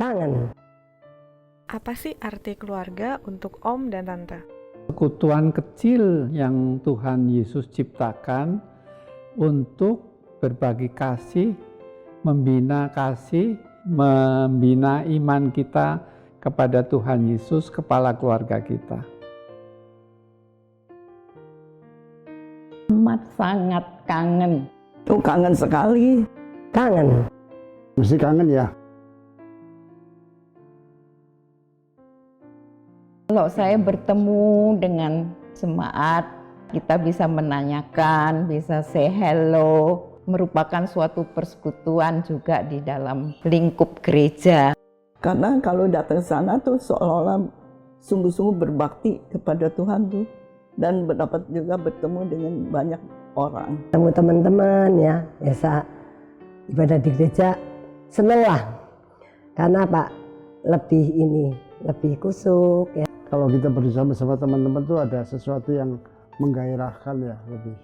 Kangen. Apa sih arti keluarga untuk Om dan Tante? Persekutuan kecil yang Tuhan Yesus ciptakan untuk berbagi kasih, membina iman kita kepada Tuhan Yesus, kepala keluarga kita. Amat sangat kangen. Tuh kangen sekali. Kangen. Mesti kangen ya. Kalau saya bertemu dengan jemaat, kita bisa menanyakan, bisa say hello, merupakan suatu persekutuan juga di dalam lingkup gereja. Karena kalau datang ke sana tuh seolah-olah sungguh-sungguh berbakti kepada Tuhan tuh. Dan dapat juga bertemu dengan banyak orang. Ketemu teman-teman ya, biasa ibadah di gereja, seneng lah. Karena Pak, lebih kusuk ya. Kalau kita bersama teman-teman tuh ada sesuatu yang menggairahkan ya lebih.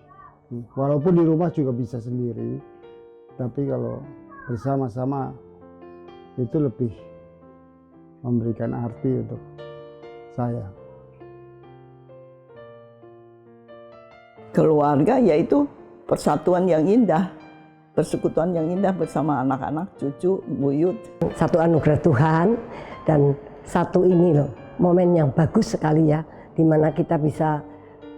Walaupun di rumah juga bisa sendiri, tapi kalau bersama-sama itu lebih memberikan arti untuk saya. Keluarga yaitu persatuan yang indah, persekutuan yang indah bersama anak-anak, cucu, buyut. Satu anugerah Tuhan dan satu ini loh, momen yang bagus sekali ya, di mana kita bisa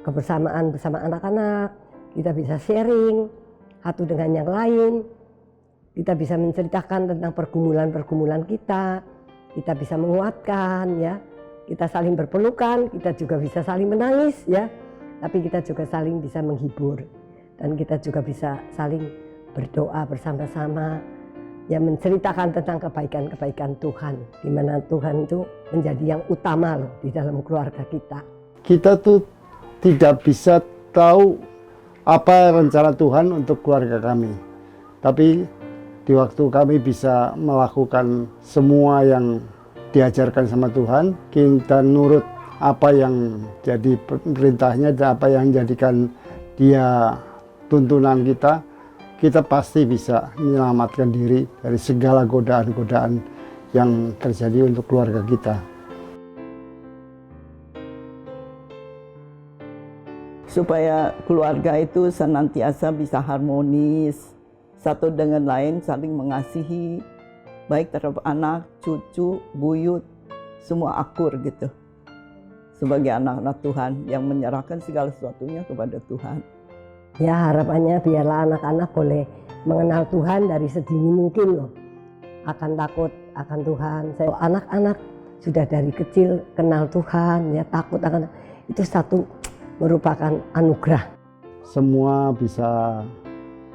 kebersamaan bersama anak-anak, kita bisa sharing satu dengan yang lain, kita bisa menceritakan tentang pergumulan-pergumulan kita bisa menguatkan ya, kita saling berpelukan, kita juga bisa saling menangis ya, tapi kita juga saling bisa menghibur dan kita juga bisa saling berdoa bersama-sama. Yang menceritakan tentang kebaikan-kebaikan Tuhan, di mana Tuhan itu menjadi yang utama loh di dalam keluarga kita. Kita tuh tidak bisa tahu apa rencana Tuhan untuk keluarga kami. Tapi di waktu kami bisa melakukan semua yang diajarkan sama Tuhan, kita nurut apa yang jadi perintahnya dan apa yang jadikan dia tuntunan kita pasti bisa menyelamatkan diri dari segala godaan-godaan yang terjadi untuk keluarga kita. Supaya keluarga itu senantiasa bisa harmonis, satu dengan lain saling mengasihi, baik terhadap anak, cucu, buyut, semua akur gitu. Sebagai anak-anak Tuhan yang menyerahkan segala sesuatunya kepada Tuhan. Ya harapannya biarlah anak-anak boleh mengenal Tuhan dari sedini mungkin loh. Akan takut akan Tuhan. Anak-anak sudah dari kecil kenal Tuhan, ya takut akan itu satu merupakan anugerah. Semua bisa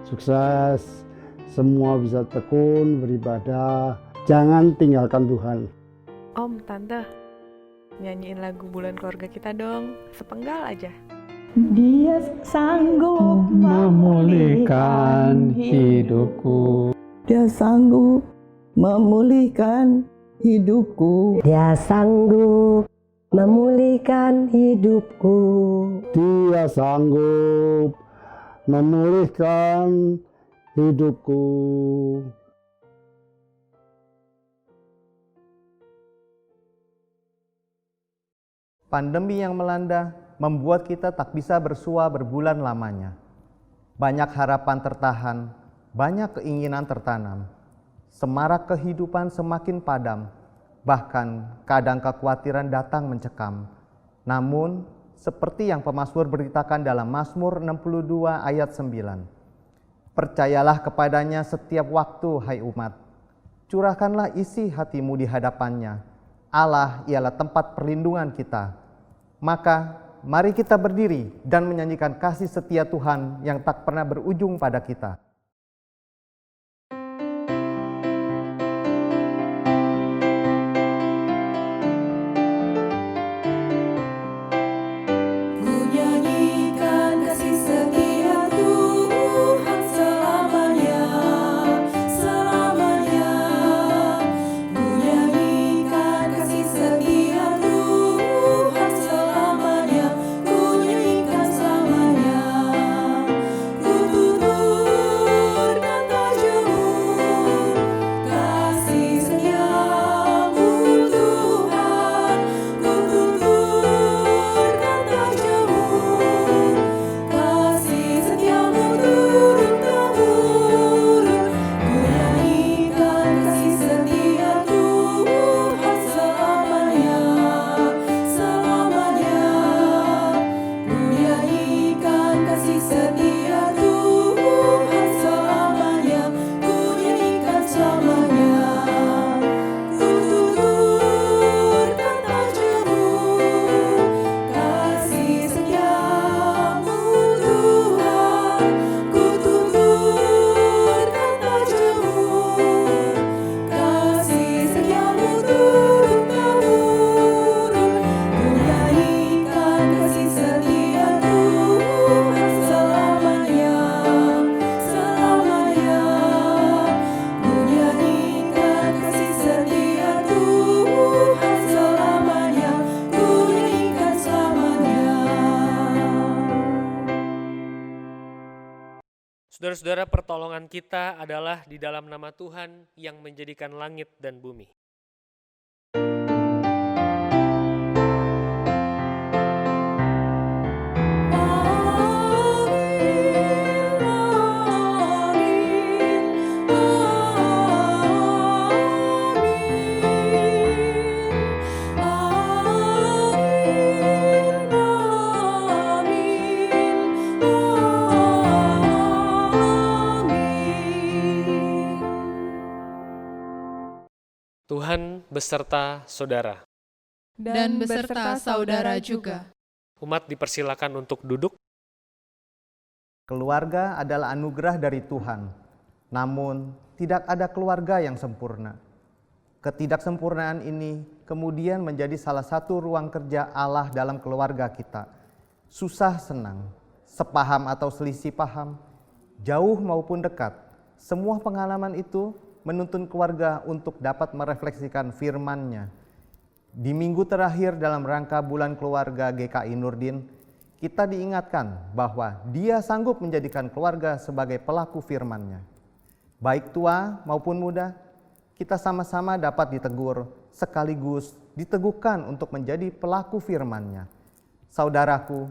sukses, semua bisa tekun, beribadah. Jangan tinggalkan Tuhan. Om, Tante, nyanyiin lagu Bulan Keluarga kita dong, sepenggal aja. Dia sanggup Memulihkan hidupku. Dia sanggup memulihkan hidupku. Dia sanggup memulihkan hidupku. Dia sanggup memulihkan hidupku. Pandemi yang melanda membuat kita tak bisa bersua berbulan lamanya. Banyak harapan tertahan, banyak keinginan tertanam. Semarak kehidupan semakin padam, bahkan kadang kekhawatiran datang mencekam. Namun, seperti yang pemazmur beritakan dalam Mazmur 62 ayat 9. Percayalah kepadanya setiap waktu, hai umat. Curahkanlah isi hatimu di hadapannya. Allah ialah tempat perlindungan kita. Maka, mari kita berdiri dan menyanyikan kasih setia Tuhan yang tak pernah berujung pada kita. Ku Saudara-saudara, pertolongan kita adalah di dalam nama Tuhan yang menjadikan langit dan bumi. Tuhan beserta saudara. Dan beserta saudara juga. Umat dipersilakan untuk duduk. Keluarga adalah anugerah dari Tuhan, namun tidak ada keluarga yang sempurna. Ketidaksempurnaan ini kemudian menjadi salah satu ruang kerja Allah dalam keluarga kita. Susah senang, sepaham atau selisih paham, jauh maupun dekat, semua pengalaman itu menuntun keluarga untuk dapat merefleksikan firman-Nya. Di minggu terakhir dalam rangka bulan keluarga GKI Nurdin, kita diingatkan bahwa Dia sanggup menjadikan keluarga sebagai pelaku firman-Nya. Baik tua maupun muda, kita sama-sama dapat ditegur sekaligus diteguhkan untuk menjadi pelaku firman-Nya. Saudaraku,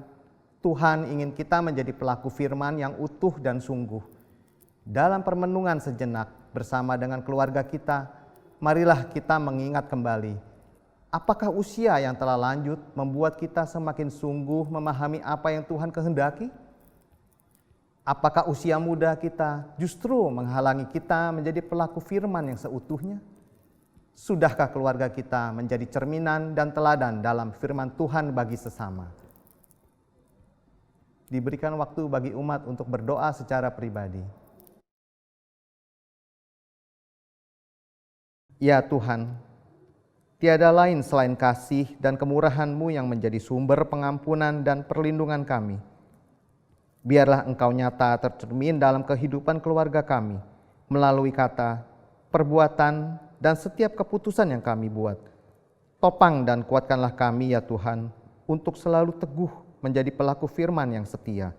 Tuhan ingin kita menjadi pelaku firman yang utuh dan sungguh. Dalam permenungan sejenak bersama dengan keluarga kita, marilah kita mengingat kembali, apakah usia yang telah lanjut membuat kita semakin sungguh memahami apa yang Tuhan kehendaki? Apakah usia muda kita justru menghalangi kita menjadi pelaku firman yang seutuhnya? Sudahkah keluarga kita menjadi cerminan dan teladan dalam firman Tuhan bagi sesama? Diberikan waktu bagi umat untuk berdoa secara pribadi. Ya Tuhan, tiada lain selain kasih dan kemurahan-Mu yang menjadi sumber pengampunan dan perlindungan kami. Biarlah Engkau nyata tercermin dalam kehidupan keluarga kami, melalui kata, perbuatan, dan setiap keputusan yang kami buat. Topang dan kuatkanlah kami ya Tuhan, untuk selalu teguh menjadi pelaku firman yang setia.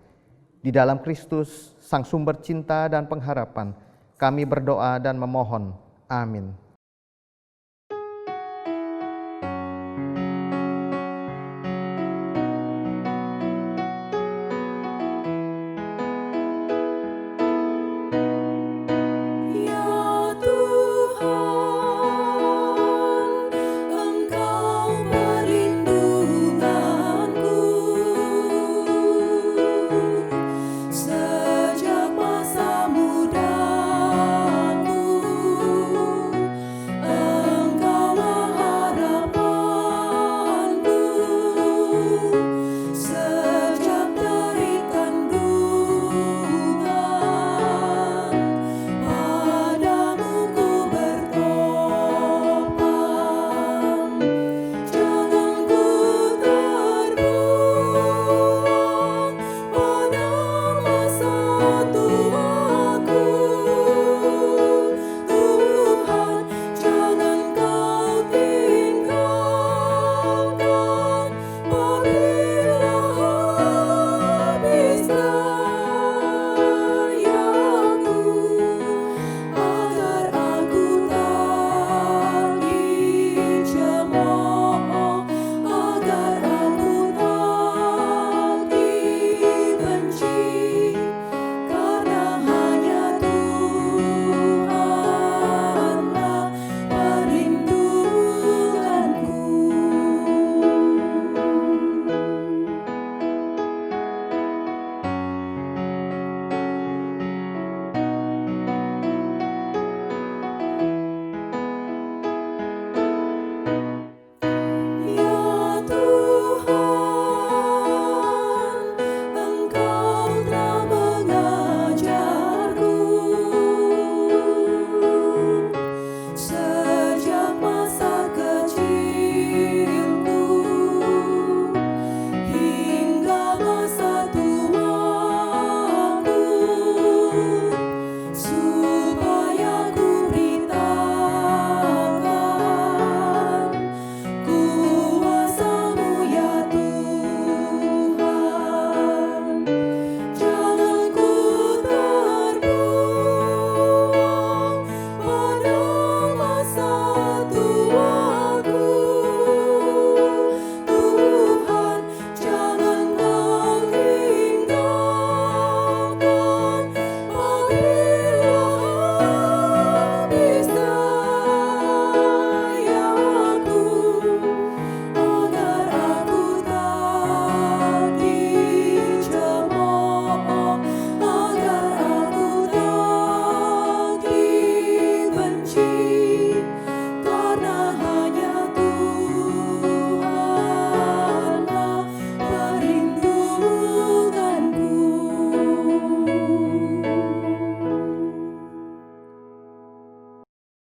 Di dalam Kristus, Sang Sumber cinta dan pengharapan, kami berdoa dan memohon. Amin.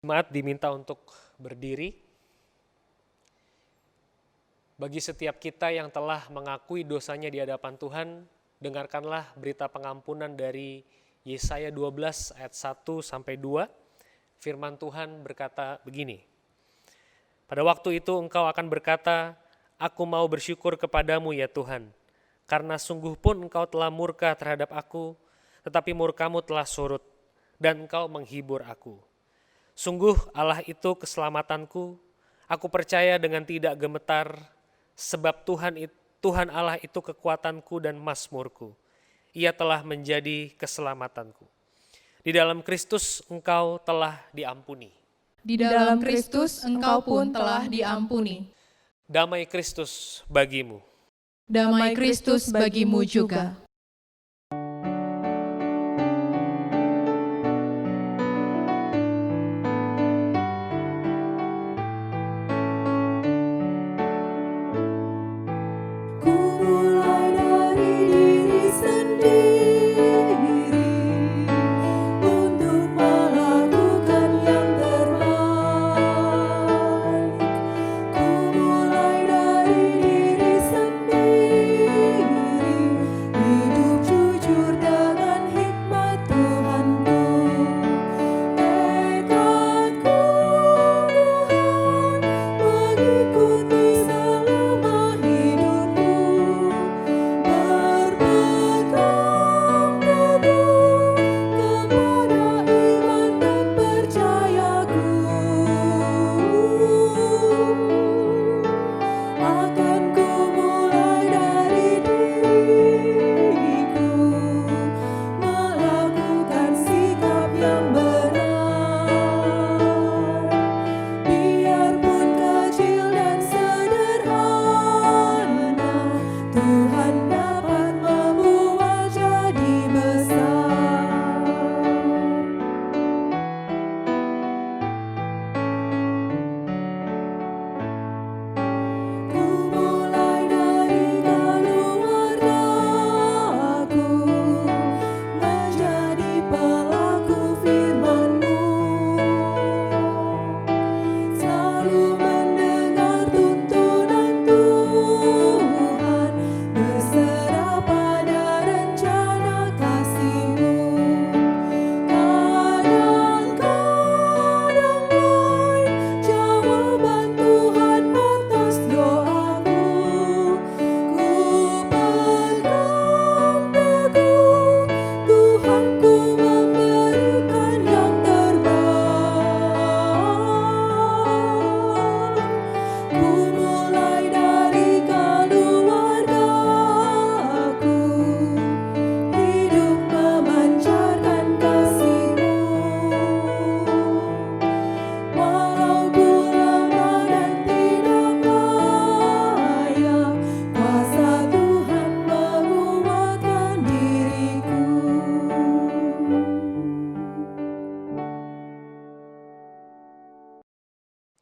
Jemaat diminta untuk berdiri. Bagi setiap kita yang telah mengakui dosanya di hadapan Tuhan, dengarkanlah berita pengampunan dari Yesaya 12 ayat 1-2. Firman Tuhan berkata begini, pada waktu itu engkau akan berkata, aku mau bersyukur kepadamu ya Tuhan, karena sungguh pun engkau telah murka terhadap aku, tetapi murkamu telah surut, dan engkau menghibur aku. Sungguh Allah itu keselamatanku, aku percaya dengan tidak gemetar, sebab Tuhan Allah itu kekuatanku dan mazmurku. Ia telah menjadi keselamatanku. Di dalam Kristus engkau telah diampuni. Di dalam Kristus engkau pun telah diampuni. Damai Kristus bagimu. Damai Kristus bagimu juga.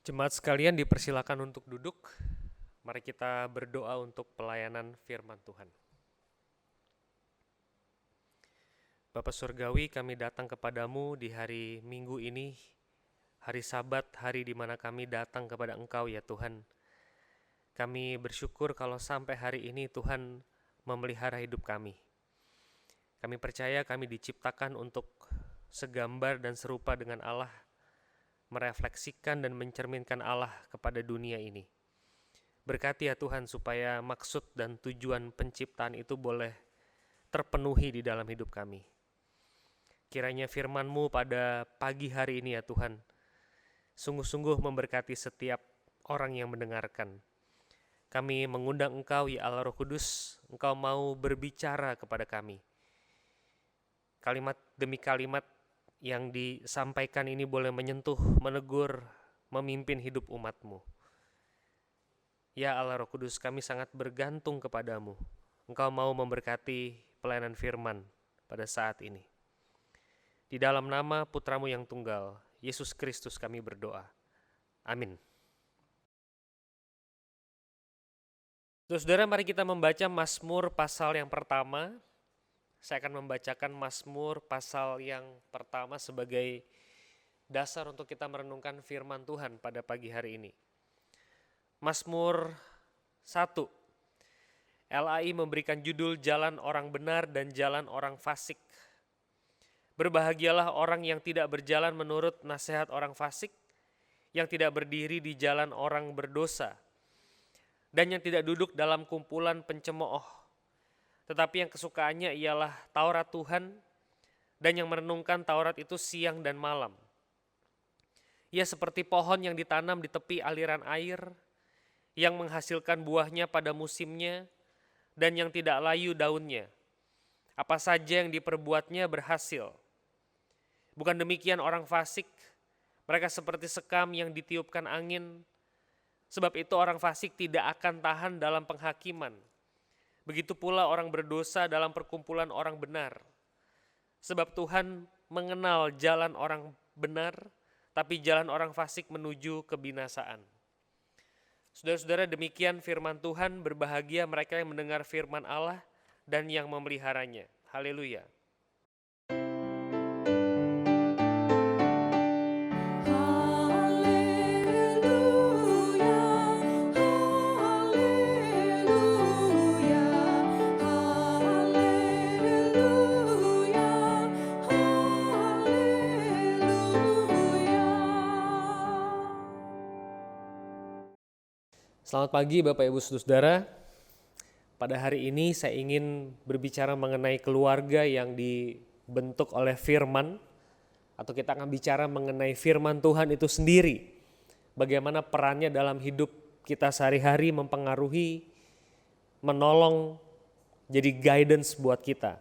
Jemaat sekalian dipersilakan untuk duduk. Mari kita berdoa untuk pelayanan firman Tuhan. Bapa Surgawi, kami datang kepadamu di hari Minggu ini, hari Sabat, hari di mana kami datang kepada Engkau ya Tuhan. Kami bersyukur kalau sampai hari ini Tuhan memelihara hidup kami. Kami percaya kami diciptakan untuk segambar dan serupa dengan Allah, merefleksikan dan mencerminkan Allah kepada dunia ini. Berkati ya Tuhan supaya maksud dan tujuan penciptaan itu boleh terpenuhi di dalam hidup kami. Kiranya firman-Mu pada pagi hari ini ya Tuhan, sungguh-sungguh memberkati setiap orang yang mendengarkan. Kami mengundang Engkau ya Allah Roh Kudus, Engkau mau berbicara kepada kami. Kalimat demi kalimat yang disampaikan ini boleh menyentuh, menegur, memimpin hidup umat-Mu. Ya Allah Roh Kudus, kami sangat bergantung kepadamu. Engkau mau memberkati pelayanan firman pada saat ini. Di dalam nama Putra-Mu yang tunggal, Yesus Kristus kami berdoa. Amin. Saudara, mari kita membaca Mazmur pasal yang pertama. Saya akan membacakan Mazmur pasal yang pertama sebagai dasar untuk kita merenungkan firman Tuhan pada pagi hari ini. Mazmur 1. LAI memberikan judul Jalan Orang Benar dan Jalan Orang Fasik. Berbahagialah orang yang tidak berjalan menurut nasihat orang fasik, yang tidak berdiri di jalan orang berdosa, dan yang tidak duduk dalam kumpulan pencemooh. Tetapi yang kesukaannya ialah Taurat Tuhan, dan yang merenungkan Taurat itu siang dan malam. Ia seperti pohon yang ditanam di tepi aliran air, yang menghasilkan buahnya pada musimnya, dan yang tidak layu daunnya. Apa saja yang diperbuatnya berhasil. Bukan demikian orang fasik, mereka seperti sekam yang ditiupkan angin. Sebab itu orang fasik tidak akan tahan dalam penghakiman. Begitu pula orang berdosa dalam perkumpulan orang benar. Sebab Tuhan mengenal jalan orang benar, tapi jalan orang fasik menuju kebinasaan. Saudara-saudara, demikian firman Tuhan. Berbahagia mereka yang mendengar firman Allah dan yang memeliharanya. Haleluya. Selamat pagi Bapak Ibu Saudara. Pada hari ini saya ingin berbicara mengenai keluarga yang dibentuk oleh firman, atau kita akan bicara mengenai firman Tuhan itu sendiri. Bagaimana perannya dalam hidup kita sehari-hari mempengaruhi, menolong, jadi guidance buat kita.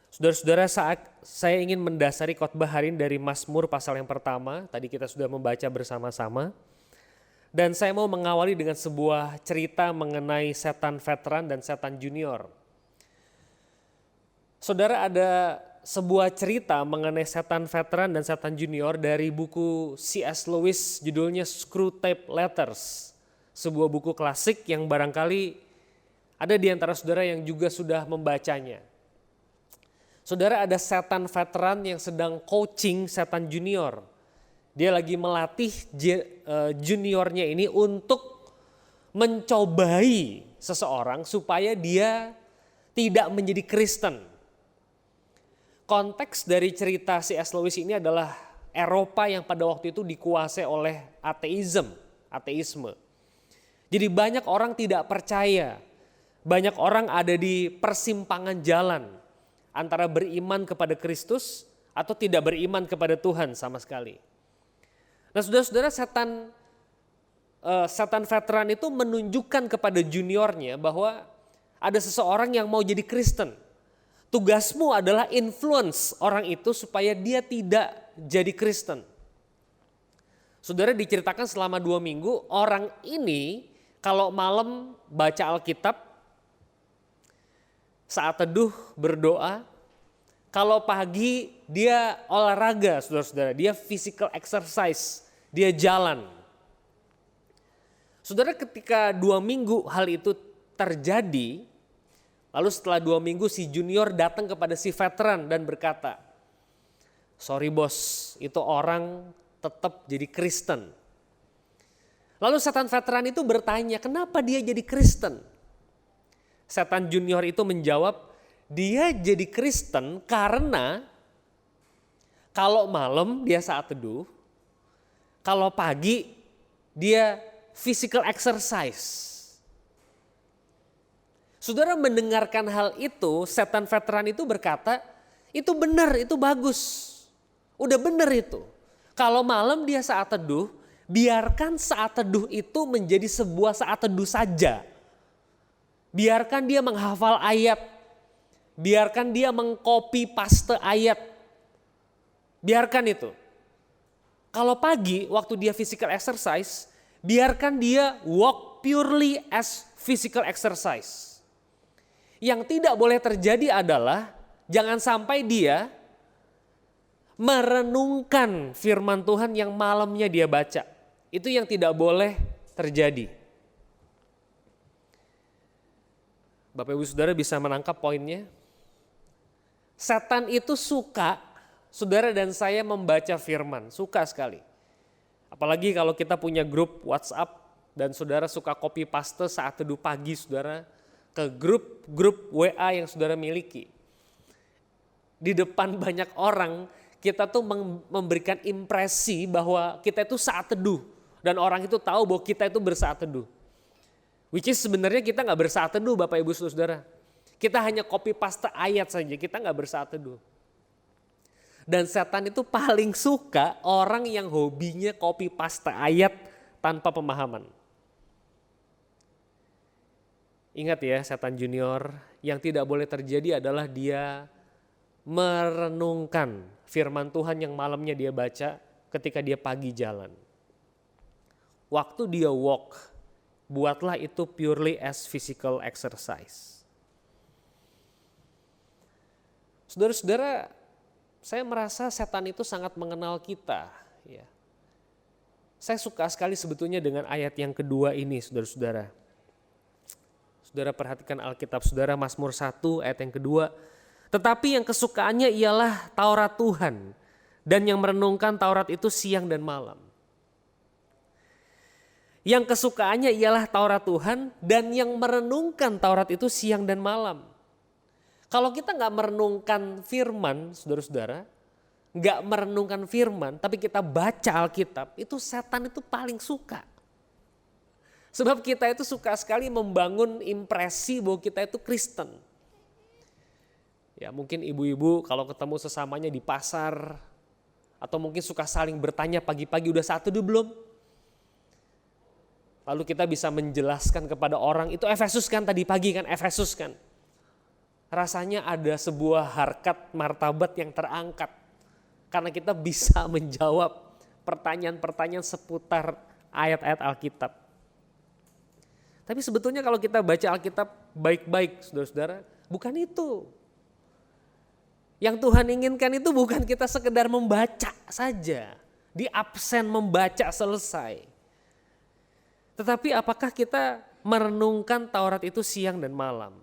Saudara-saudara, saat saya ingin mendasari khotbah hari ini dari Mazmur pasal yang pertama, tadi kita sudah membaca bersama-sama. Dan saya mau mengawali dengan sebuah cerita mengenai setan veteran dan setan junior. Saudara, ada sebuah cerita mengenai setan veteran dan setan junior dari buku C.S. Lewis, judulnya Screwtape Letters. Sebuah buku klasik yang barangkali ada di antara saudara yang juga sudah membacanya. Saudara, ada setan veteran yang sedang coaching setan junior. Dia lagi melatih juniornya ini untuk mencobai seseorang supaya dia tidak menjadi Kristen. Konteks dari cerita C.S. Lewis ini adalah Eropa yang pada waktu itu dikuasai oleh ateisme. Jadi banyak orang tidak percaya, banyak orang ada di persimpangan jalan antara beriman kepada Kristus atau tidak beriman kepada Tuhan sama sekali. Nah, saudara-saudara, setan veteran itu menunjukkan kepada juniornya bahwa ada seseorang yang mau jadi Kristen. Tugasmu adalah influence orang itu supaya dia tidak jadi Kristen. Saudara, diceritakan selama 2 minggu orang ini kalau malam baca Alkitab, saat teduh berdoa, kalau pagi dia olahraga, saudara-saudara, dia physical exercise, dia jalan. Saudara, ketika 2 minggu hal itu terjadi, lalu setelah 2 minggu si junior datang kepada si veteran dan berkata, "Sorry bos, itu orang tetap jadi Kristen." Lalu setan veteran itu bertanya, kenapa dia jadi Kristen? Setan junior itu menjawab, dia jadi Kristen karena kalau malam dia saat teduh, kalau pagi dia physical exercise. Saudara mendengarkan hal itu, setan veteran itu berkata, itu benar, itu bagus. Udah benar itu. Kalau malam dia saat teduh, biarkan saat teduh itu menjadi sebuah saat teduh saja. Biarkan dia menghafal ayat. Biarkan dia mengcopy paste ayat. Biarkan itu. Kalau pagi waktu dia physical exercise, biarkan dia walk purely as physical exercise. Yang tidak boleh terjadi adalah jangan sampai dia merenungkan firman Tuhan yang malamnya dia baca. Itu yang tidak boleh terjadi. Bapak Ibu Saudara bisa menangkap poinnya? Setan itu suka saudara dan saya membaca firman, suka sekali. Apalagi kalau kita punya grup WhatsApp dan saudara suka copy paste saat teduh pagi saudara ke grup WA yang saudara miliki. Di depan banyak orang kita tuh memberikan impresi bahwa kita itu saat teduh dan orang itu tahu bahwa kita itu bersaat teduh. Which is sebenarnya kita nggak bersaat teduh Bapak Ibu Saudara. Kita hanya copy paste ayat saja, kita nggak bersaat teduh. Dan setan itu paling suka orang yang hobinya copy paste ayat tanpa pemahaman. Ingat ya, setan junior, yang tidak boleh terjadi adalah dia merenungkan firman Tuhan yang malamnya dia baca ketika dia pagi jalan. Waktu dia walk, buatlah itu purely as physical exercise. Saudara-saudara, saya merasa setan itu sangat mengenal kita. Ya. Saya suka sekali sebetulnya dengan ayat yang kedua ini, saudara-saudara. Saudara perhatikan Alkitab saudara, Mazmur 1 ayat yang kedua. Tetapi yang kesukaannya ialah Taurat Tuhan, dan yang merenungkan Taurat itu siang dan malam. Yang kesukaannya ialah Taurat Tuhan, dan yang merenungkan Taurat itu siang dan malam. Kalau kita nggak merenungkan firman, saudara-saudara, nggak merenungkan firman, tapi kita baca Alkitab, itu setan itu paling suka. Sebab kita itu suka sekali membangun impresi bahwa kita itu Kristen. Ya mungkin ibu-ibu kalau ketemu sesamanya di pasar, atau mungkin suka saling bertanya pagi-pagi udah saat teduh belum? Lalu kita bisa menjelaskan kepada orang, itu Efesus kan tadi pagi kan, Efesus kan. Rasanya ada sebuah harkat martabat yang terangkat. Karena kita bisa menjawab pertanyaan-pertanyaan seputar ayat-ayat Alkitab. Tapi sebetulnya kalau kita baca Alkitab baik-baik saudara-saudara, bukan itu. Yang Tuhan inginkan itu bukan kita sekedar membaca saja. Di absen membaca selesai. Tetapi apakah kita merenungkan Taurat itu siang dan malam?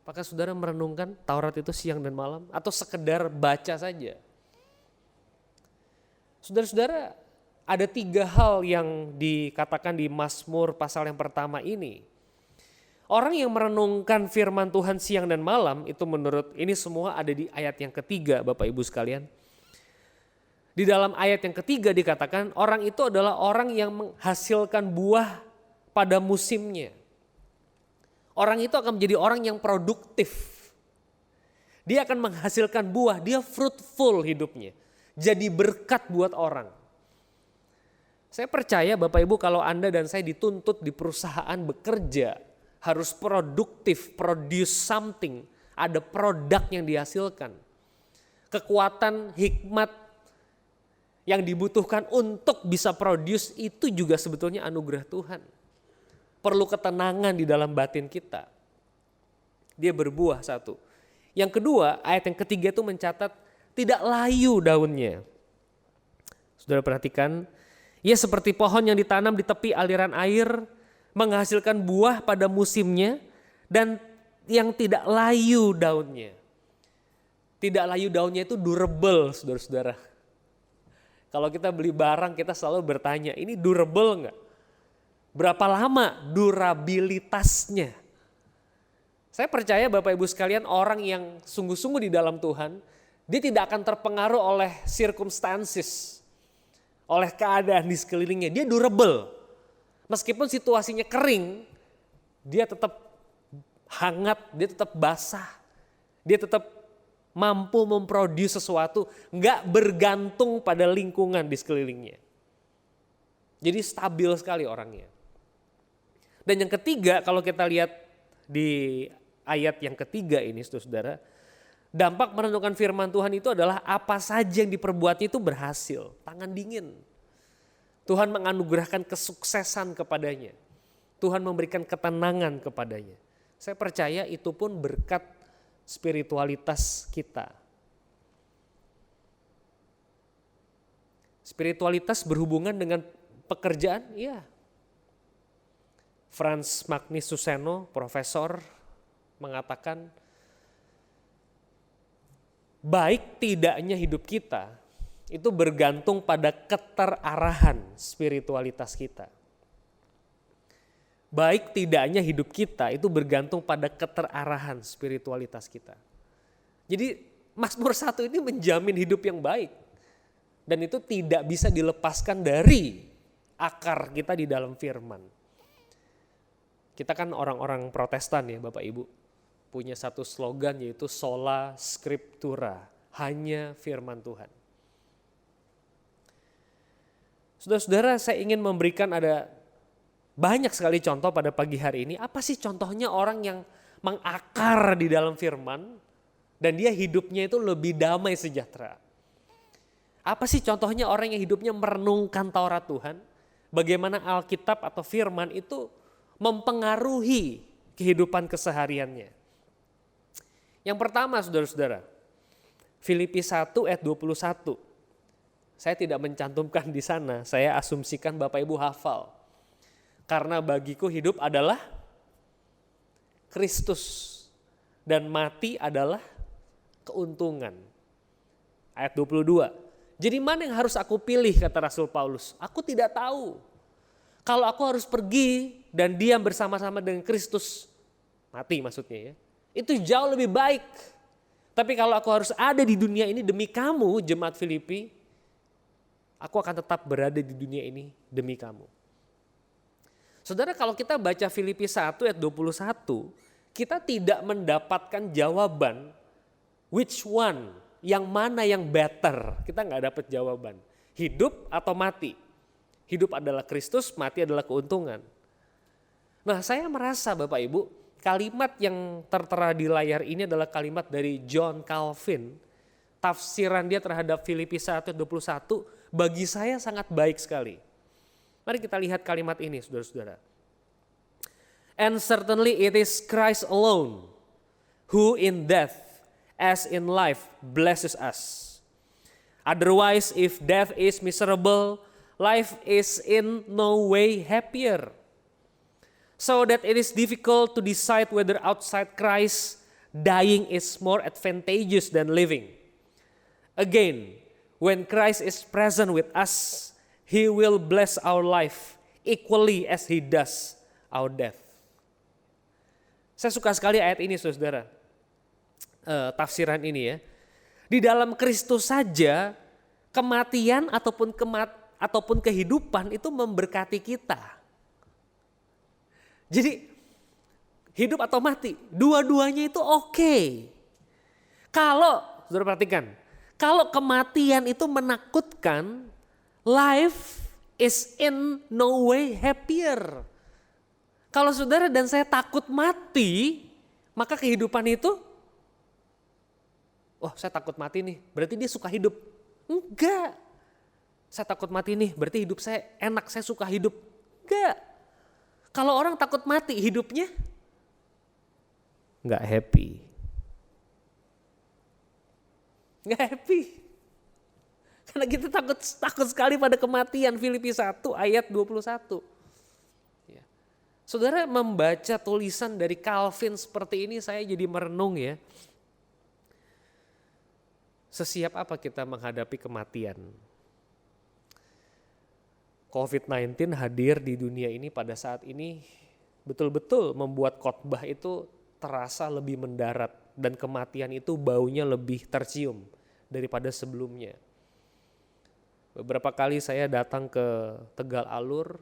Apakah saudara merenungkan Taurat itu siang dan malam atau sekedar baca saja? Saudara-saudara, ada 3 hal yang dikatakan di Mazmur pasal yang pertama ini. Orang yang merenungkan firman Tuhan siang dan malam itu menurut ini semua ada di ayat yang ketiga Bapak Ibu sekalian. Di dalam ayat yang ketiga dikatakan orang itu adalah orang yang menghasilkan buah pada musimnya. Orang itu akan menjadi orang yang produktif. Dia akan menghasilkan buah, dia fruitful hidupnya. Jadi berkat buat orang. Saya percaya Bapak Ibu kalau Anda dan saya dituntut di perusahaan bekerja, harus produktif, produce something, ada produk yang dihasilkan. Kekuatan, hikmat yang dibutuhkan untuk bisa produce itu juga sebetulnya anugerah Tuhan. Perlu ketenangan di dalam batin kita. Dia berbuah satu. Yang kedua, ayat yang ketiga itu mencatat tidak layu daunnya. Saudara perhatikan, ia seperti pohon yang ditanam di tepi aliran air, menghasilkan buah pada musimnya dan yang tidak layu daunnya. Tidak layu daunnya itu durable, saudara-saudara. Kalau kita beli barang kita selalu bertanya, ini durable enggak? Berapa lama durabilitasnya? Saya percaya Bapak Ibu sekalian orang yang sungguh-sungguh di dalam Tuhan, dia tidak akan terpengaruh oleh circumstances, oleh keadaan di sekelilingnya. Dia durable. Meskipun situasinya kering, dia tetap hangat, dia tetap basah, dia tetap mampu memproduksi sesuatu, enggak bergantung pada lingkungan di sekelilingnya. Jadi stabil sekali orangnya. Dan yang ketiga, kalau kita lihat di ayat yang ketiga ini saudara, dampak merenungkan firman Tuhan itu adalah apa saja yang diperbuatnya itu berhasil, tangan dingin. Tuhan menganugerahkan kesuksesan kepadanya. Tuhan memberikan ketenangan kepadanya. Saya percaya itu pun berkat spiritualitas kita. Spiritualitas berhubungan dengan pekerjaan, iya. Frans Magnus Suseno, profesor, mengatakan baik tidaknya hidup kita itu bergantung pada keterarahan spiritualitas kita. Baik tidaknya hidup kita itu bergantung pada keterarahan spiritualitas kita. Jadi Mazmur 1 ini menjamin hidup yang baik. Dan itu tidak bisa dilepaskan dari akar kita di dalam firman. Kita kan orang-orang Protestan ya Bapak Ibu. Punya satu slogan yaitu sola scriptura, hanya firman Tuhan. Saudara-saudara, saya ingin memberikan ada banyak sekali contoh pada pagi hari ini. Apa sih contohnya orang yang mengakar di dalam firman dan dia hidupnya itu lebih damai sejahtera? Apa sih contohnya orang yang hidupnya merenungkan Taurat Tuhan? Bagaimana Alkitab atau firman itu mempengaruhi kehidupan kesehariannya? Yang pertama saudara-saudara, Filipi 1 ayat 21. Saya tidak mencantumkan di sana, saya asumsikan Bapak Ibu hafal. Karena bagiku hidup adalah Kristus dan mati adalah keuntungan. Ayat 22. Jadi mana yang harus aku pilih kata Rasul Paulus? Aku tidak tahu. Kalau aku harus pergi dan diam bersama-sama dengan Kristus, mati maksudnya ya. Itu jauh lebih baik. Tapi kalau aku harus ada di dunia ini demi kamu jemaat Filipi, aku akan tetap berada di dunia ini demi kamu. Saudara, kalau kita baca Filipi 1 ayat 21, kita tidak mendapatkan jawaban which one, yang mana yang better. Kita nggak dapat jawaban. Hidup atau mati. Hidup adalah Kristus, mati adalah keuntungan. Nah, saya merasa Bapak Ibu, kalimat yang tertera di layar ini adalah kalimat dari John Calvin. Tafsiran dia terhadap Filipi 1 ayat 21 bagi saya sangat baik sekali. Mari kita lihat kalimat ini saudara-saudara. And certainly it is Christ alone who in death as in life blesses us. Otherwise if death is miserable, life is in no way happier. So that it is difficult to decide whether outside Christ dying is more advantageous than living. Again, when Christ is present with us, He will bless our life equally as He does our death. Saya suka sekali ayat ini saudara, tafsiran ini ya. Di dalam Kristus saja kematian ataupun kehidupan itu memberkati kita. Jadi hidup atau mati, dua-duanya itu oke. Kalau, saudara perhatikan, kalau kematian itu menakutkan, life is in no way happier. Kalau saudara dan saya takut mati, maka kehidupan itu, oh saya takut mati nih, berarti dia suka hidup. Enggak. Saya takut mati nih, berarti hidup saya enak, saya suka hidup. Enggak. Kalau orang takut mati, hidupnya enggak happy. Enggak happy. Karena kita takut sekali pada kematian. Filipi 1 ayat 21. Ya. Saudara membaca tulisan dari Calvin seperti ini saya jadi merenung ya. Sesiap apa kita menghadapi kematian? COVID-19 hadir di dunia ini pada saat ini betul-betul membuat khotbah itu terasa lebih mendarat dan kematian itu baunya lebih tercium daripada sebelumnya. Beberapa kali saya datang ke Tegal Alur,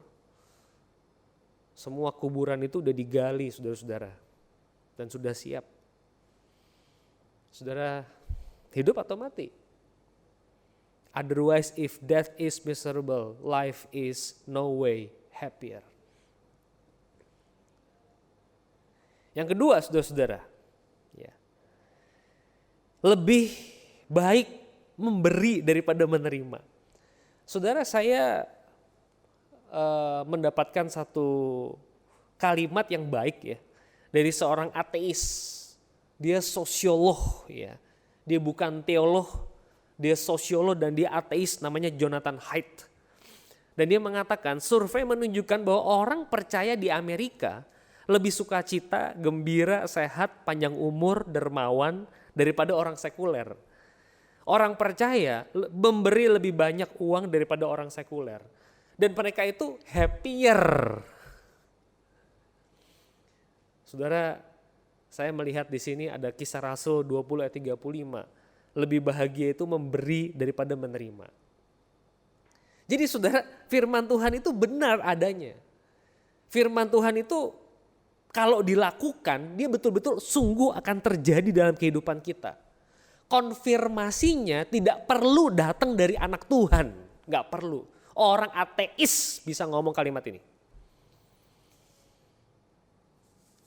semua kuburan itu udah digali saudara-saudara dan sudah siap. Saudara, hidup atau mati? Otherwise if death is miserable, life is no way happier. Yang kedua saudara-saudara, ya, lebih baik memberi daripada menerima. Saudara, saya mendapatkan satu kalimat yang baik ya dari seorang ateis. Dia sosiolog ya, dia bukan teolog, dia sosiolog dan dia ateis, namanya Jonathan Haidt. Dan dia mengatakan survei menunjukkan bahwa orang percaya di Amerika lebih sukacita, gembira, sehat, panjang umur, dermawan daripada orang sekuler. Orang percaya memberi lebih banyak uang daripada orang sekuler. Dan mereka itu happier. Saudara, saya melihat di sini ada Kisah Rasul 20 ayat 35. Lebih bahagia itu memberi daripada menerima. Jadi saudara, firman Tuhan itu benar adanya. Firman Tuhan itu kalau dilakukan, dia betul-betul sungguh akan terjadi dalam kehidupan kita. Konfirmasinya tidak perlu datang dari anak Tuhan. Gak perlu. Orang ateis bisa ngomong kalimat ini.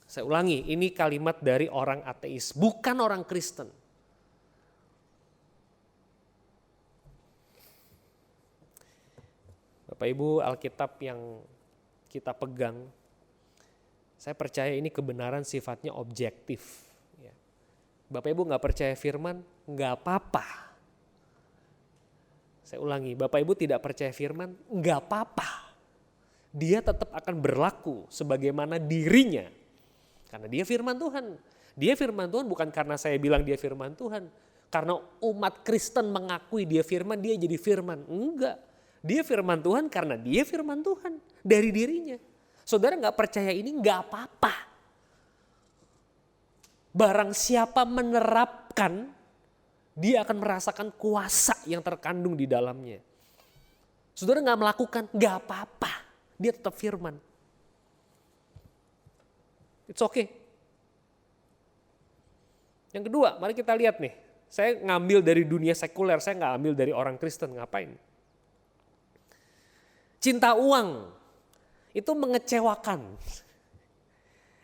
Saya ulangi, ini kalimat dari orang ateis, bukan orang Kristen. Bapak Ibu, Alkitab yang kita pegang, saya percaya ini kebenaran sifatnya objektif. Bapak Ibu gak percaya firman, gak apa-apa. Saya ulangi, Bapak Ibu tidak percaya firman, gak apa-apa. Dia tetap akan berlaku sebagaimana dirinya. Karena dia firman Tuhan. Dia firman Tuhan bukan karena saya bilang dia firman Tuhan. Karena umat Kristen mengakui dia firman, dia jadi firman. Enggak. Dia firman Tuhan karena dia firman Tuhan. Dari dirinya. Saudara gak percaya ini gak apa-apa. Barang siapa menerapkan, dia akan merasakan kuasa yang terkandung di dalamnya. Saudara gak melakukan, gak apa-apa. Dia tetap firman. It's okay. Yang kedua, mari kita lihat nih. Saya ngambil dari dunia sekuler, saya gak ambil dari orang Kristen, ngapain? Cinta uang, itu mengecewakan.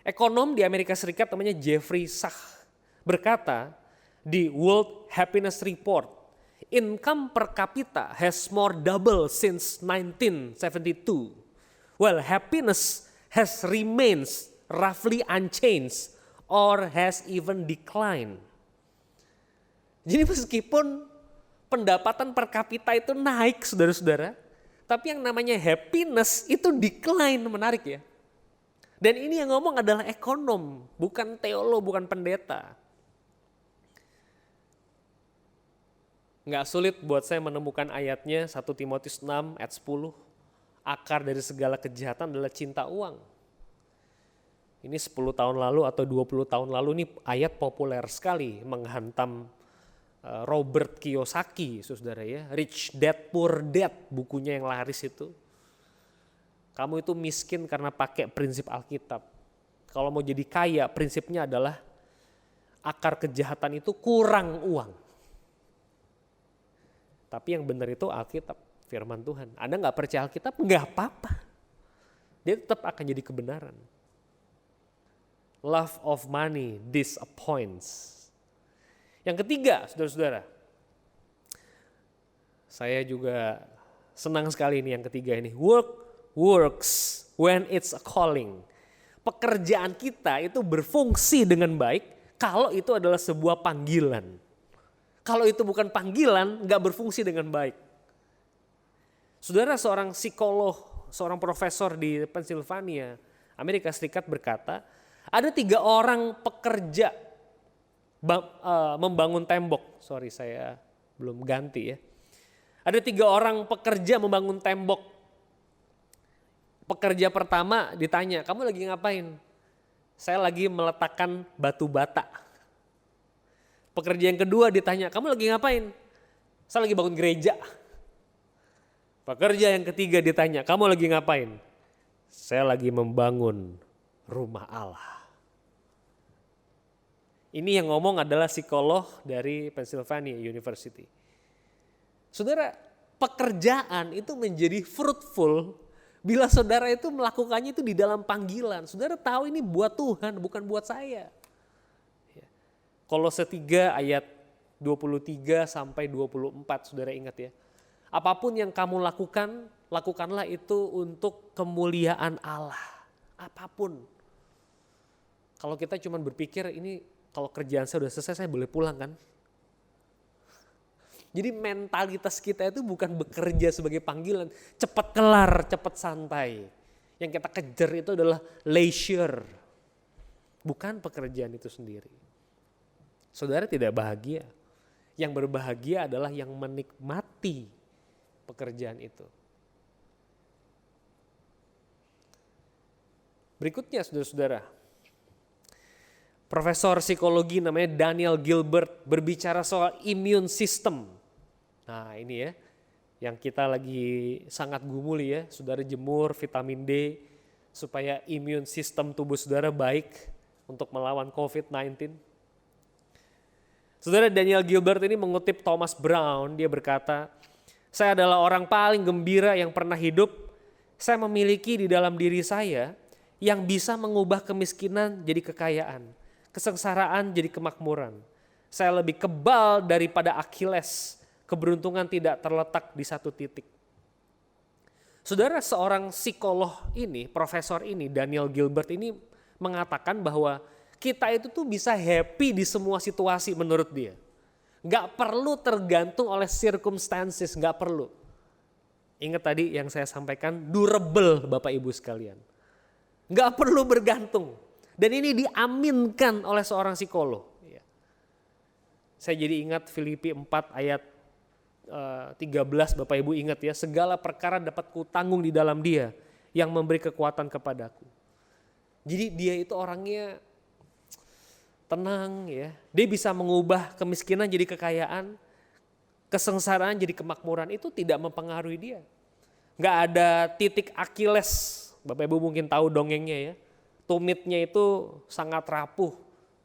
Ekonom di Amerika Serikat namanya Jeffrey Sachs berkata, di World Happiness Report, income per capita has more double since 1972, while happiness has remains roughly unchanged or has even declined. Jadi meskipun pendapatan per kapita itu naik saudara-saudara, tapi yang namanya happiness itu decline, menarik ya. Dan ini yang ngomong adalah ekonom, bukan teolog, bukan pendeta. Nggak sulit buat saya menemukan ayatnya 1 Timotius 6 ayat 10. Akar dari segala kejahatan adalah cinta uang. Ini 10 tahun lalu atau 20 tahun lalu ini ayat populer sekali menghantam Robert Kiyosaki, saudara ya. Rich Dad Poor Dad, bukunya yang laris itu. Kamu itu miskin karena pakai prinsip Alkitab. Kalau mau jadi kaya, prinsipnya adalah akar kejahatan itu kurang uang. Tapi yang benar itu Alkitab, firman Tuhan. Anda nggak percaya Alkitab, nggak apa-apa. Dia tetap akan jadi kebenaran. Love of money disappoints. Yang ketiga, saudara-saudara. Saya juga senang sekali ini yang ketiga ini. Work works when it's a calling. Pekerjaan kita itu berfungsi dengan baik kalau itu adalah sebuah panggilan. Kalau itu bukan panggilan, nggak berfungsi dengan baik. Saudara, seorang psikolog, seorang profesor di Pennsylvania, Amerika Serikat berkata, ada 3 orang pekerja membangun tembok. Sorry, saya belum ganti ya. Ada 3 orang pekerja membangun tembok. Pekerja pertama ditanya, kamu lagi ngapain? Saya lagi meletakkan batu bata. Pekerja yang kedua ditanya, kamu lagi ngapain? Saya lagi bangun gereja. Pekerja yang ketiga ditanya, kamu lagi ngapain? Saya lagi membangun rumah Allah. Ini yang ngomong adalah psikolog dari Pennsylvania University. Saudara, pekerjaan itu menjadi fruitful bila saudara itu melakukannya itu di dalam panggilan. Saudara tahu ini buat Tuhan, bukan buat saya. Kolose 3 ayat 23 sampai 24, saudara ingat ya. Apapun yang kamu lakukan, lakukanlah itu untuk kemuliaan Allah. Apapun. Kalau kita cuma berpikir ini kalau kerjaan saya udah selesai, saya boleh pulang kan. Jadi mentalitas kita itu bukan bekerja sebagai panggilan, cepat kelar, cepat santai. Yang kita kejar itu adalah leisure, bukan pekerjaan itu sendiri. Saudara tidak bahagia. Yang berbahagia adalah yang menikmati pekerjaan itu. Berikutnya saudara-saudara, Profesor psikologi namanya Daniel Gilbert berbicara soal immune system. Nah ini ya, yang kita lagi sangat gumuli ya, saudara jemur vitamin D supaya immune system tubuh saudara baik untuk melawan COVID-19. Saudara Daniel Gilbert ini mengutip Thomas Brown, dia berkata, "Saya adalah orang paling gembira yang pernah hidup. Saya memiliki di dalam diri saya yang bisa mengubah kemiskinan jadi kekayaan, kesengsaraan jadi kemakmuran. Saya lebih kebal daripada Achilles. Keberuntungan tidak terletak di satu titik." Saudara, seorang psikolog ini, profesor ini, Daniel Gilbert ini mengatakan bahwa kita itu tuh bisa happy di semua situasi menurut dia. Gak perlu tergantung oleh circumstances, gak perlu. Ingat tadi yang saya sampaikan, durable Bapak Ibu sekalian. Gak perlu bergantung. Dan ini diaminkan oleh seorang psikolog. Saya jadi ingat Filipi 4 ayat 13, Bapak Ibu ingat ya, segala perkara dapat kutanggung di dalam Dia yang memberi kekuatan kepadaku. Jadi dia itu orangnya tenang ya, dia bisa mengubah kemiskinan jadi kekayaan, kesengsaraan jadi kemakmuran, itu tidak mempengaruhi dia. Gak ada titik Achilles, Bapak Ibu mungkin tahu dongengnya ya, tumitnya itu sangat rapuh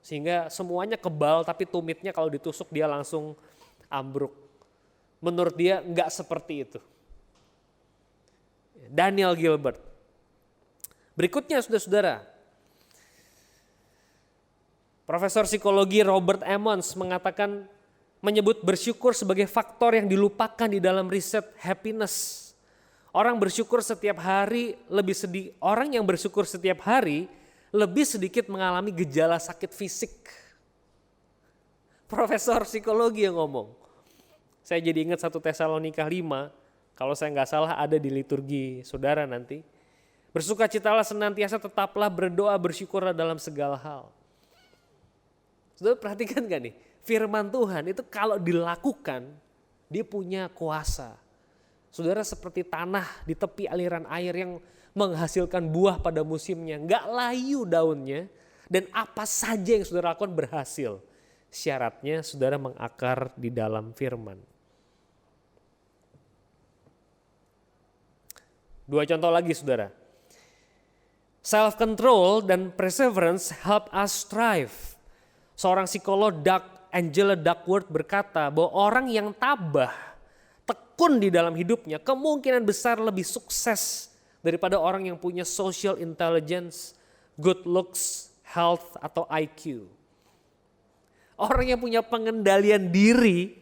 sehingga semuanya kebal tapi tumitnya kalau ditusuk dia langsung ambruk. Menurut dia enggak seperti itu. Daniel Gilbert. Berikutnya saudara-saudara, Profesor psikologi Robert Emmons mengatakan, menyebut bersyukur sebagai faktor yang dilupakan di dalam riset happiness. Orang bersyukur setiap hari lebih sedih, orang yang bersyukur setiap hari lebih sedikit mengalami gejala sakit fisik. Profesor psikologi yang ngomong. Saya jadi ingat 1 Tesalonika 5, kalau saya nggak salah ada di liturgi saudara nanti. Bersukacitalah senantiasa, tetaplah berdoa, bersyukurlah dalam segala hal. Saudara perhatikan gak nih, firman Tuhan itu kalau dilakukan, dia punya kuasa. Saudara seperti tanah di tepi aliran air yang menghasilkan buah pada musimnya, gak layu daunnya, dan apa saja yang saudara lakukan berhasil. Syaratnya saudara mengakar di dalam firman. 2 contoh lagi saudara. Self-control dan perseverance help us strive. Seorang psikolog Angela Duckworth berkata bahwa orang yang tabah, tekun di dalam hidupnya kemungkinan besar lebih sukses daripada orang yang punya social intelligence, good looks, health atau IQ. Orang yang punya pengendalian diri,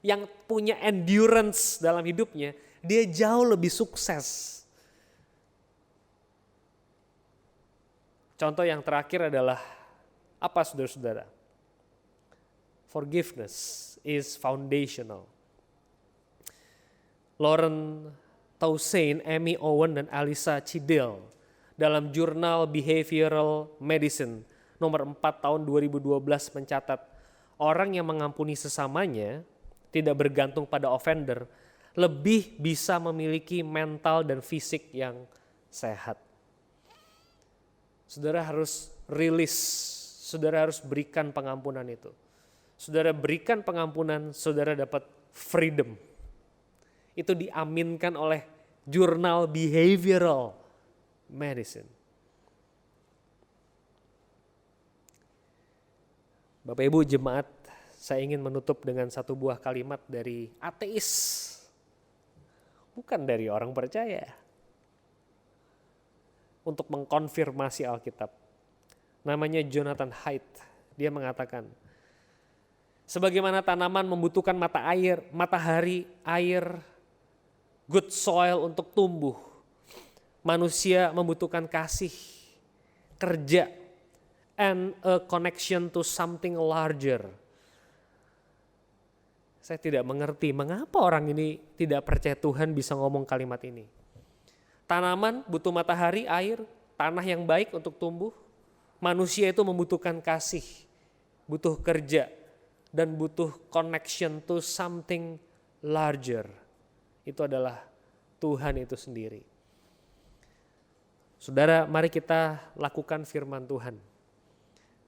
yang punya endurance dalam hidupnya, dia jauh lebih sukses. Contoh yang terakhir adalah apa saudara-saudara? Forgiveness is foundational. Lauren Townsend, Amy Owen, dan Alisa Cidel dalam jurnal Behavioral Medicine nomor 4 tahun 2012 mencatat, orang yang mengampuni sesamanya tidak bergantung pada offender, lebih bisa memiliki mental dan fisik yang sehat. Saudara harus rilis, saudara harus berikan pengampunan itu. Saudara berikan pengampunan, saudara dapat freedom. Itu diaminkan oleh jurnal Behavioral Medicine. Bapak Ibu jemaat, saya ingin menutup dengan satu buah kalimat dari ateis. Bukan dari orang percaya. Untuk mengkonfirmasi Alkitab. Namanya Jonathan Haidt. Dia mengatakan, sebagaimana tanaman membutuhkan matahari, air, good soil untuk tumbuh, manusia membutuhkan kasih, kerja, and a connection to something larger. Saya tidak mengerti mengapa orang ini tidak percaya Tuhan bisa ngomong kalimat ini. Tanaman butuh matahari, air, tanah yang baik untuk tumbuh. Manusia itu membutuhkan kasih, butuh kerja, dan butuh connection to something larger. Itu adalah Tuhan itu sendiri. Saudara, mari kita lakukan firman Tuhan.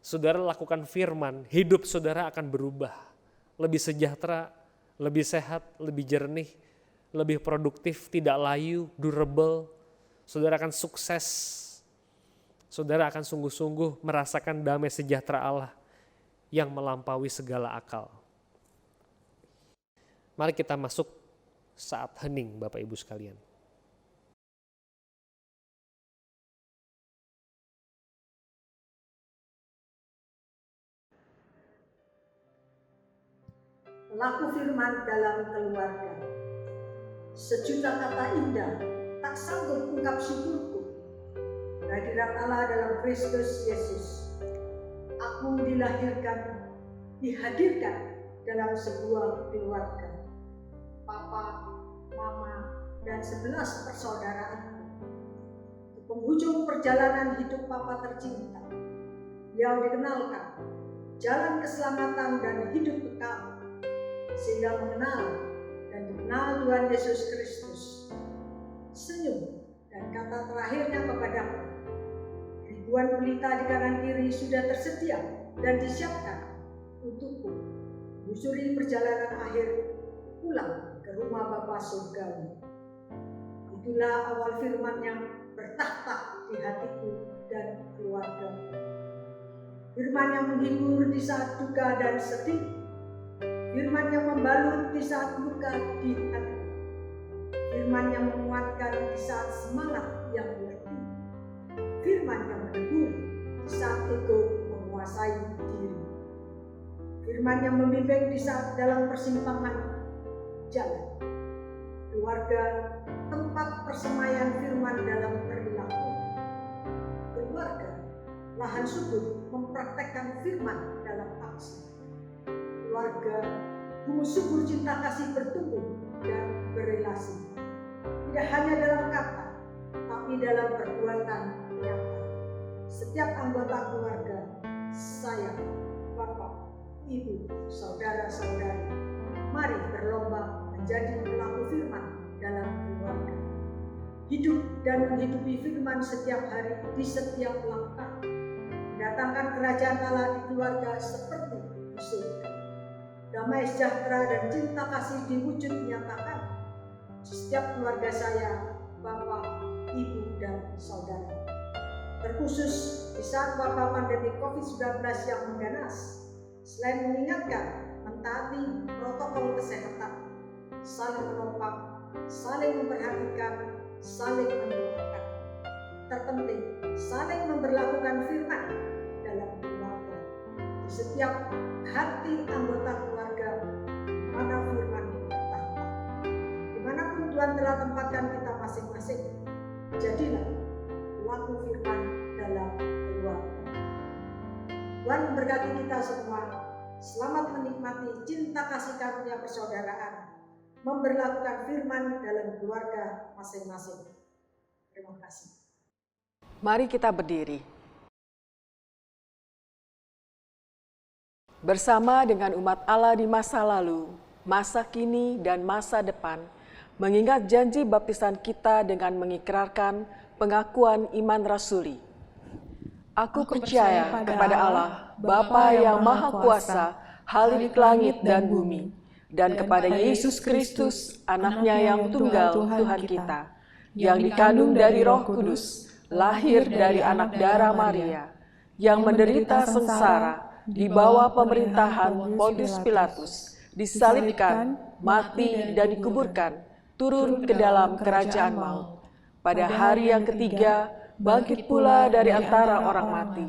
Saudara lakukan firman, hidup saudara akan berubah. Lebih sejahtera, lebih sehat, lebih jernih, lebih produktif, tidak layu, durable. Saudara akan sukses. Saudara akan sungguh-sungguh merasakan damai sejahtera Allah yang melampaui segala akal. Mari kita masuk saat hening, Bapak Ibu sekalian. Laku firman dalam keluarga. Sejuta kata indah tak sanggup ungkap syukurku. Kehadirat Allah dalam Kristus Yesus. Aku dihadirkan dalam sebuah keluarga. Papa, Mama, dan 11 persaudaraanku. Di penghujung perjalanan hidup Papa tercinta, Beliau dikenalkan jalan keselamatan dan hidup kekal, sehingga mengenal dan dikenal Tuhan Yesus Kristus. Senyum dan kata terakhirnya kepadaku, ribuan pelita di kanan kiri sudah tersedia dan disiapkan untukku menyusuri perjalanan akhir pulang ke rumah Bapa Surgawi. Itulah awal firman yang bertahta di hatiku dan keluarga. Firman yang menghibur di saat duka dan sedih. Firman yang membalut di saat luka di hati. Firman yang menguatkan di saat semangat yang letih. Firman yang menegur di saat ego menguasai diri. Firman yang membimbing di saat dalam persimpangan jalan. Keluarga, tempat persemaian firman dalam perilaku. Keluarga, lahan subur mempraktekkan firman dalam aksi. Keluarga, humus subur cinta kasih bertumbuh dan berelasi. Tidak hanya dalam kata, tapi dalam perbuatan nyata. Setiap anggota keluarga, saya, Bapak, Ibu, saudara-saudari, mari berlomba menjadi pelaku firman dalam keluarga. Hidup dan menghidupi firman setiap hari di setiap langkah. Mendatangkan kerajaan Allah di keluarga seperti di surga. Damai sejahtera dan cinta kasih diwujud nyatakan di setiap keluarga saya, Bapak, Ibu, dan saudara. Terkhusus di saat wabah pandemi COVID-19 yang mengganas, selain mengingatkan, mentaati protokol kesehatan, saling menopang, saling memperhatikan, saling mendoakan. Terpenting, saling memberlakukan firman dalam keluarga. Di setiap hati anggota keluarga, mana firman bertahta. Dimanapun Tuhan telah tempatkan kita masing-masing, jadilah pelaku firman dalam keluarga. Tuhan memberkati kita semua. Selamat menikmati cinta kasih karunia persaudaraan, memberlakukan firman dalam keluarga masing-masing. Terima kasih. Mari kita berdiri. Bersama dengan umat Allah di masa lalu, masa kini, dan masa depan, mengingat janji baptisan kita dengan mengikrarkan pengakuan iman rasuli. Aku percaya kepada Allah, Bapa yang Maha Kuasa, Halik langit dan bumi, dan kepada Yesus Kristus, Anaknya yang tunggal Tuhan kita, yang dikandung dari Roh Kudus, lahir dari anak darah Maria, yang menderita sengsara di bawah pemerintahan Pontius Pilatus, disalibkan, mati, dan dikuburkan, turun ke dalam kerajaan maut. Pada hari yang ketiga, bangkit pula dari antara orang mati,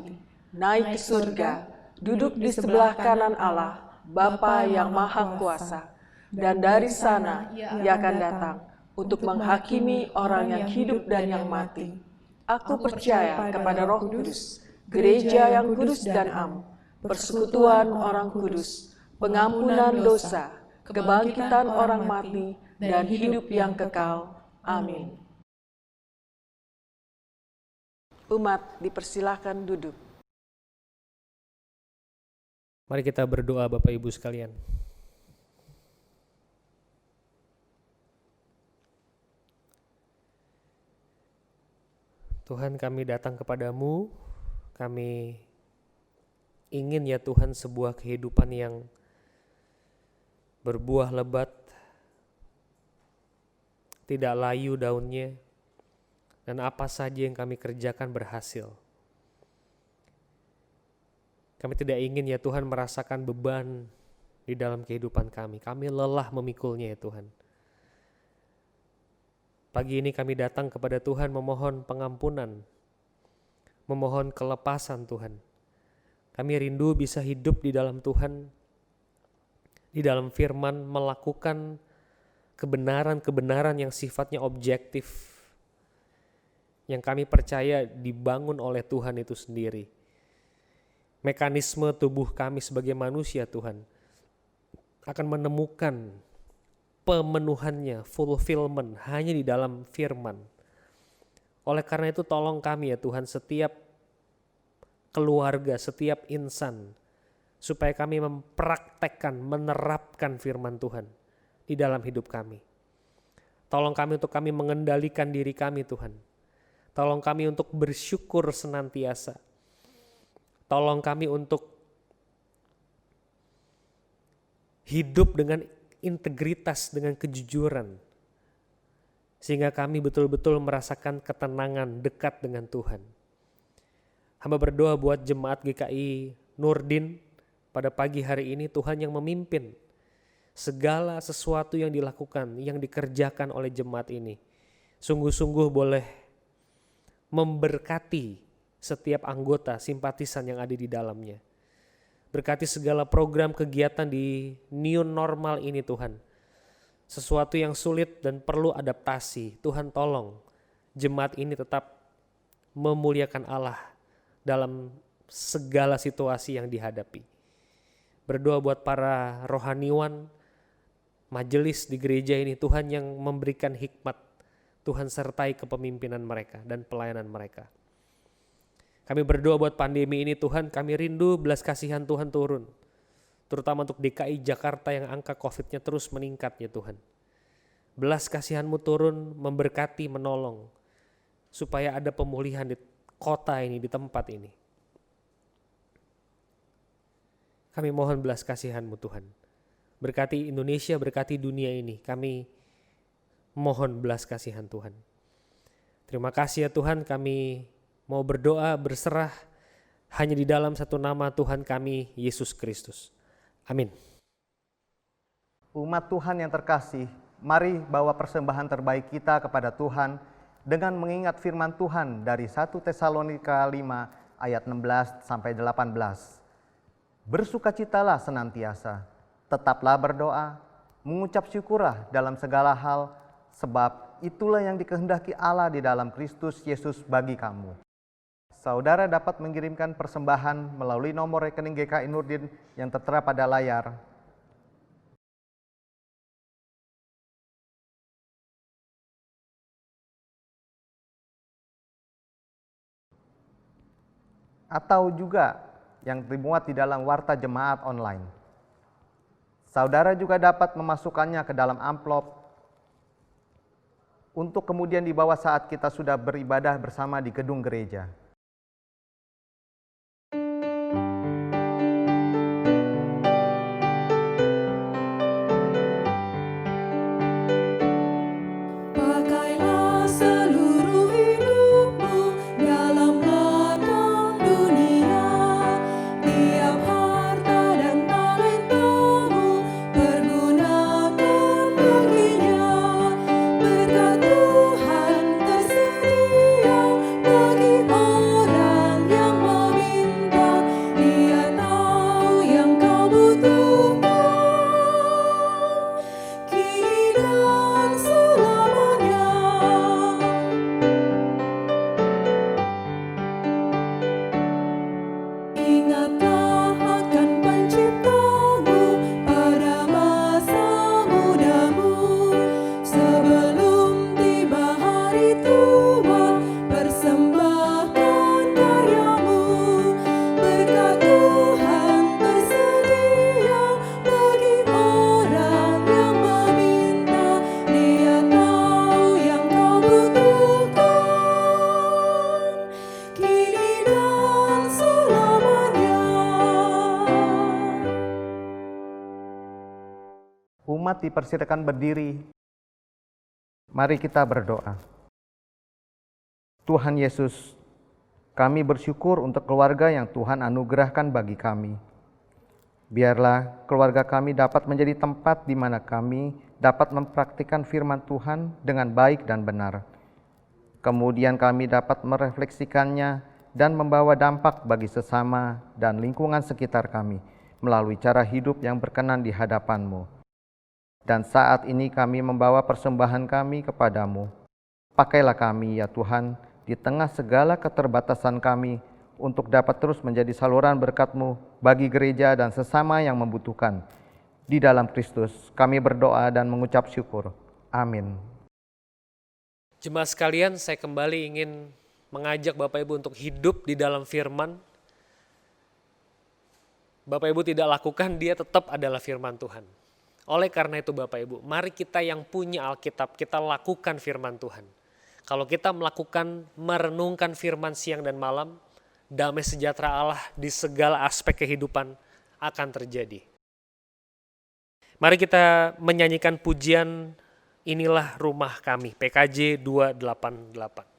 naik ke surga, duduk di sebelah kanan Allah, Bapa yang Maha Kuasa, dan dari sana Ia akan datang untuk menghakimi orang yang hidup dan yang mati. Aku percaya kepada Roh Kudus, gereja yang kudus dan am, persekutuan orang kudus, pengampunan dosa, kebangkitan orang mati, dan hidup yang kekal. Amin. Umat dipersilakan duduk. Mari kita berdoa Bapak Ibu sekalian. Tuhan, kami datang kepadamu, kami ingin ya Tuhan sebuah kehidupan yang berbuah lebat, tidak layu daunnya, dan apa saja yang kami kerjakan berhasil. Kami tidak ingin ya Tuhan merasakan beban di dalam kehidupan kami. Kami lelah memikulnya ya Tuhan. Pagi ini kami datang kepada Tuhan memohon pengampunan, memohon kelepasan Tuhan. Kami rindu bisa hidup di dalam Tuhan, di dalam firman, melakukan kebenaran-kebenaran yang sifatnya objektif, yang kami percaya dibangun oleh Tuhan itu sendiri. Mekanisme tubuh kami sebagai manusia Tuhan akan menemukan pemenuhannya, fulfillment hanya di dalam firman. Oleh karena itu tolong kami ya Tuhan, setiap keluarga, setiap insan, supaya kami mempraktekkan, menerapkan firman Tuhan di dalam hidup kami. Tolong kami untuk kami mengendalikan diri kami Tuhan. Tolong kami untuk bersyukur senantiasa. Tolong kami untuk hidup dengan integritas, dengan kejujuran, sehingga kami betul-betul merasakan ketenangan dekat dengan Tuhan. Hamba berdoa buat jemaat GKI Nurdin pada pagi hari ini, Tuhan yang memimpin segala sesuatu yang dilakukan, yang dikerjakan oleh jemaat ini. Sungguh-sungguh boleh memberkati setiap anggota simpatisan yang ada di dalamnya. Berkati segala program kegiatan di new normal ini Tuhan. Sesuatu yang sulit dan perlu adaptasi. Tuhan tolong jemaat ini tetap memuliakan Allah dalam segala situasi yang dihadapi. Berdoa buat para rohaniwan, majelis di gereja ini Tuhan yang memberikan hikmat. Tuhan sertai kepemimpinan mereka dan pelayanan mereka. Kami berdoa buat pandemi ini Tuhan, kami rindu belas kasihan Tuhan turun. Terutama untuk DKI Jakarta yang angka COVID-nya terus meningkat ya Tuhan. Belas kasihan-Mu turun, memberkati, menolong. Supaya ada pemulihan di kota ini, di tempat ini. Kami mohon belas kasihan-Mu Tuhan. Berkati Indonesia, berkati dunia ini. Kami mohon belas kasihan Tuhan. Terima kasih ya Tuhan, kami mau berdoa, berserah hanya di dalam satu nama Tuhan kami, Yesus Kristus. Amin. Umat Tuhan yang terkasih, mari bawa persembahan terbaik kita kepada Tuhan dengan mengingat firman Tuhan dari 1 Tesalonika 5 ayat 16 sampai 18. Bersukacitalah senantiasa, tetaplah berdoa, mengucap syukurlah dalam segala hal, sebab itulah yang dikehendaki Allah di dalam Kristus Yesus bagi kamu. Saudara dapat mengirimkan persembahan melalui nomor rekening GKI Nurdin yang tertera pada layar. Atau juga yang dimuat di dalam warta jemaat online. Saudara juga dapat memasukkannya ke dalam amplop untuk kemudian dibawa saat kita sudah beribadah bersama di gedung gereja. Berkat Tuhan tersedia bagi umat dipersilakan berdiri. Mari kita berdoa. Tuhan Yesus, kami bersyukur untuk keluarga yang Tuhan anugerahkan bagi kami. Biarlah keluarga kami dapat menjadi tempat di mana kami dapat mempraktikkan firman Tuhan dengan baik dan benar. Kemudian kami dapat merefleksikannya dan membawa dampak bagi sesama dan lingkungan sekitar kami melalui cara hidup yang berkenan di hadapan-Mu. Dan saat ini kami membawa persembahan kami kepadamu. Pakailah kami ya Tuhan di tengah segala keterbatasan kami untuk dapat terus menjadi saluran berkat-Mu bagi gereja dan sesama yang membutuhkan. Di dalam Kristus kami berdoa dan mengucap syukur. Amin. Jemaat sekalian, saya kembali ingin mengajak Bapak Ibu untuk hidup di dalam firman. Bapak Ibu tidak lakukan, dia tetap adalah firman Tuhan. Oleh karena itu Bapak Ibu, mari kita yang punya Alkitab, kita lakukan firman Tuhan. Kalau kita melakukan, merenungkan firman siang dan malam, damai sejahtera Allah di segala aspek kehidupan akan terjadi. Mari kita menyanyikan pujian Inilah Rumah Kami, PKJ 288.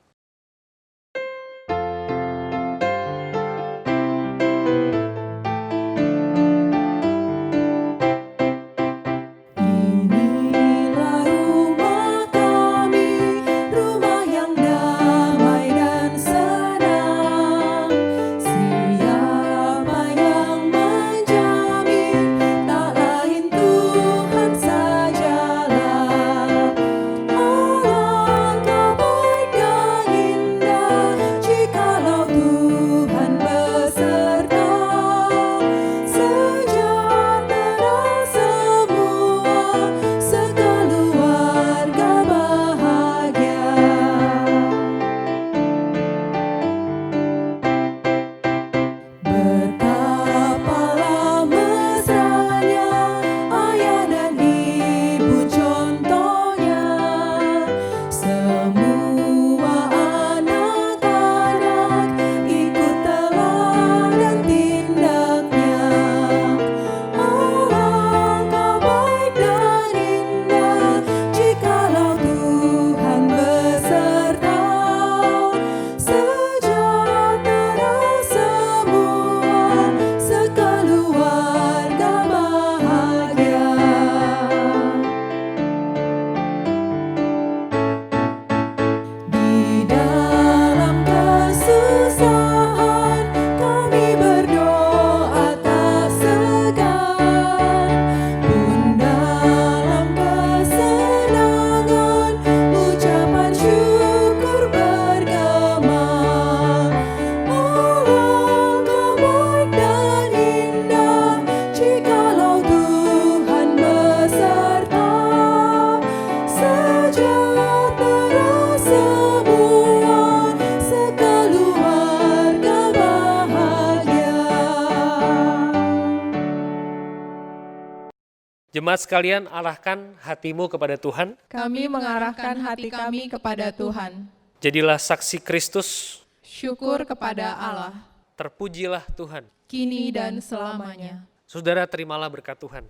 Jemaat sekalian, arahkan hatimu kepada Tuhan. Kami mengarahkan hati kami kepada Tuhan. Jadilah saksi Kristus. Syukur kepada Allah. Terpujilah Tuhan. Kini dan selamanya. Saudara, terimalah berkat Tuhan.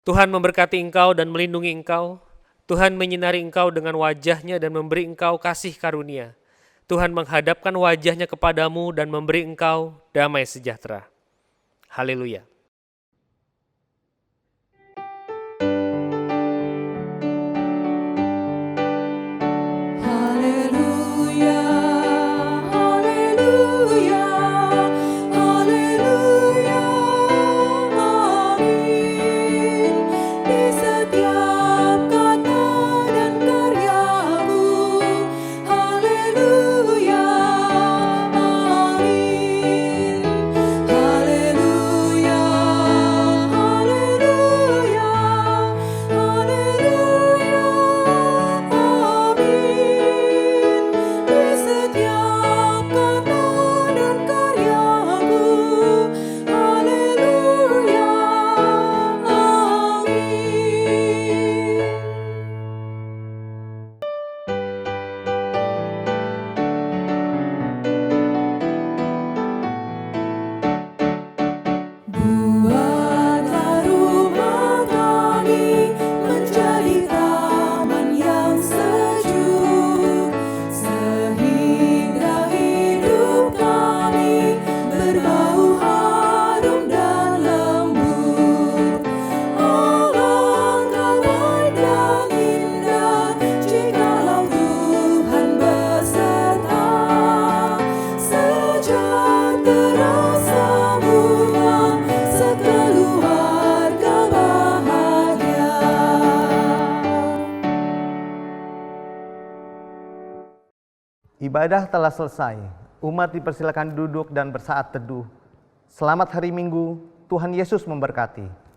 Tuhan memberkati engkau dan melindungi engkau. Tuhan menyinari engkau dengan wajahnya dan memberi engkau kasih karunia. Tuhan menghadapkan wajahnya kepadamu dan memberi engkau damai sejahtera. Haleluya. Ibadah telah selesai. Umat dipersilakan duduk dan bersaat teduh. Selamat hari Minggu. Tuhan Yesus memberkati.